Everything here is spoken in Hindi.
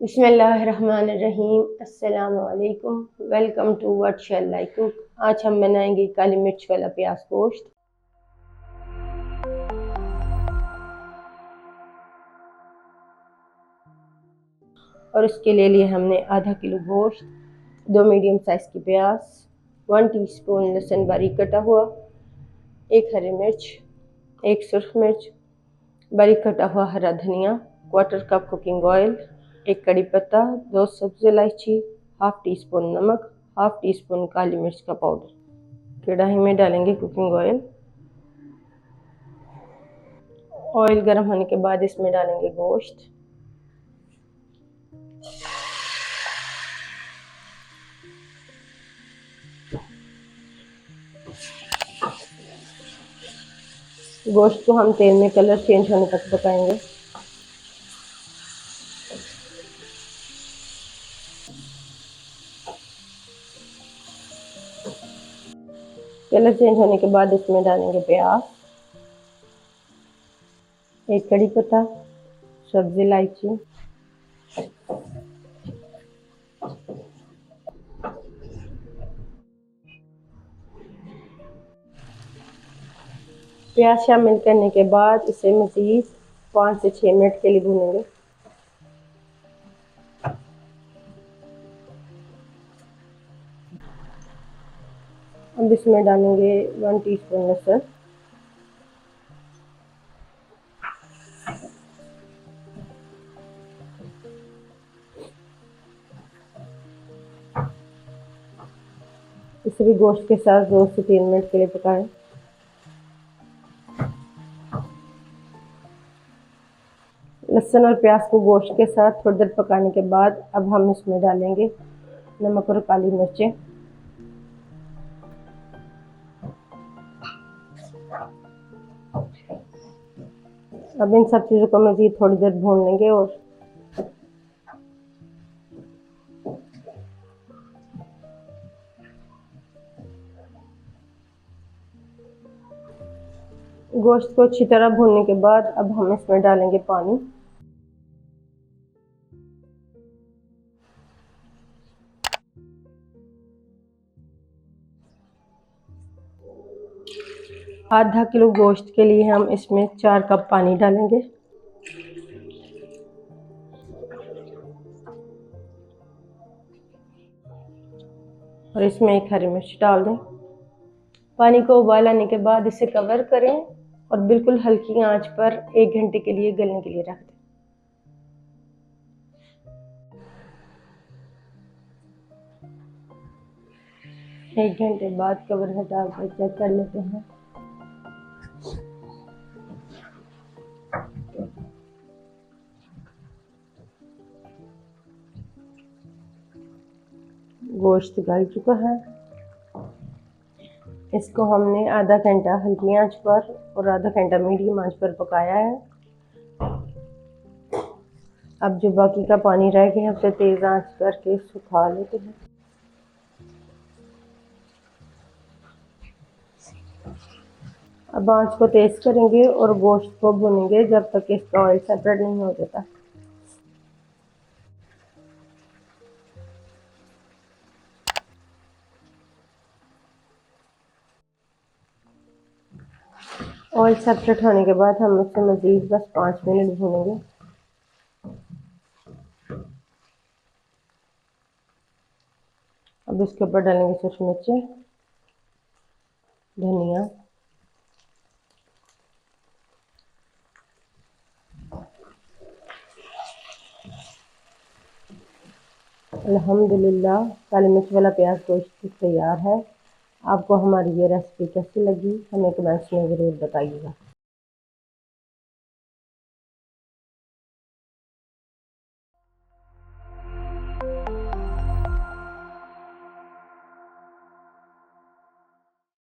बिस्मिल्लाहिर्रहमानिर्रहीम। अस्सलामु अलैकुम। Welcome to what shall I cook. आज हम बनाएंगे काली मिर्च वाला प्याज गोश्त। और उसके लिए हमने आधा किलो गोश्त, 2 मीडियम साइज़ की प्याज, 1 टीस्पून लहसुन बारीक कटा हुआ, 1 हरी मिर्च, 1 सुर्ख मिर्च, बारीक कटा हुआ हरा धनिया, 1/4 कप कुकिंग ऑयल, 1 कड़ी पत्ता, 2 सब्ज़ इलायची, हाफ टी स्पून नमक, हाफ टी स्पून काली मिर्च का पाउडर। कढ़ाई में डालेंगे कुकिंग ऑयल। ऑयल गर्म होने के बाद इसमें डालेंगे गोश्त। गोश्त को हम तेल में कलर चेंज होने तक पकाएंगे। कलर चेंज होने के बाद इसमें डालेंगे प्याज, 1 कड़ी पत्ता, सब्ज़ इलायची, प्याज शामिल करने के बाद इसे मज़ीद 5 से 6 मिनट के लिए भूनेंगे। अब इसमें डालेंगे 1 टीस्पून लहसुन, इसे भी गोश्त के साथ 2 से 3 मिनट के लिए पकाएं। लहसुन और प्याज को गोश्त के साथ थोड़ी देर पकाने के बाद अब हम इसमें डालेंगे नमक और काली मिर्चें। अब इन सब चीज़ों को मज़ीद थोड़ी देर भून लेंगे और गोश्त को अच्छी तरह भूनने के बाद अब हम इसमें डालेंगे पानी। आधा किलो गोश्त के लिए हम इसमें 4 कप पानी डालेंगे। और इसमें 1 हरी मिर्च डाल दें। पानी को उबाल आने के बाद इसे कवर करें और बिल्कुल हल्की आंच पर 1 घंटे के लिए गलने के लिए रख दें। 1 घंटे बाद कवर हटा कर चेक कर लेते हैं। गोश्त गल चुका है। इसको हमने आधा घंटा हल्की आंच पर और आधा घंटा मीडियम आंच पर पकाया है। अब जो बाकी का पानी रह गया है उसे तेज़ आंच करके सुखा लेते हैं। अब आंच को तेज़ करेंगे और गोश्त को भूनेंगे जब तक इसका ऑयल सेपरेट नहीं हो जाता। ऑयल सेपरेट होने के बाद हम इसे मज़ीद बस 5 मिनट भूनेंगे। अब इसके ऊपर डालेंगे सूखी मिर्चें, धनिया, अल्हम्दुलिल्लाह काली मिर्च वाला प्याज गोश्त तैयार है। आपको हमारी ये रेसिपी कैसी लगी हमें कमेंट्स में ज़रूर बताइएगा।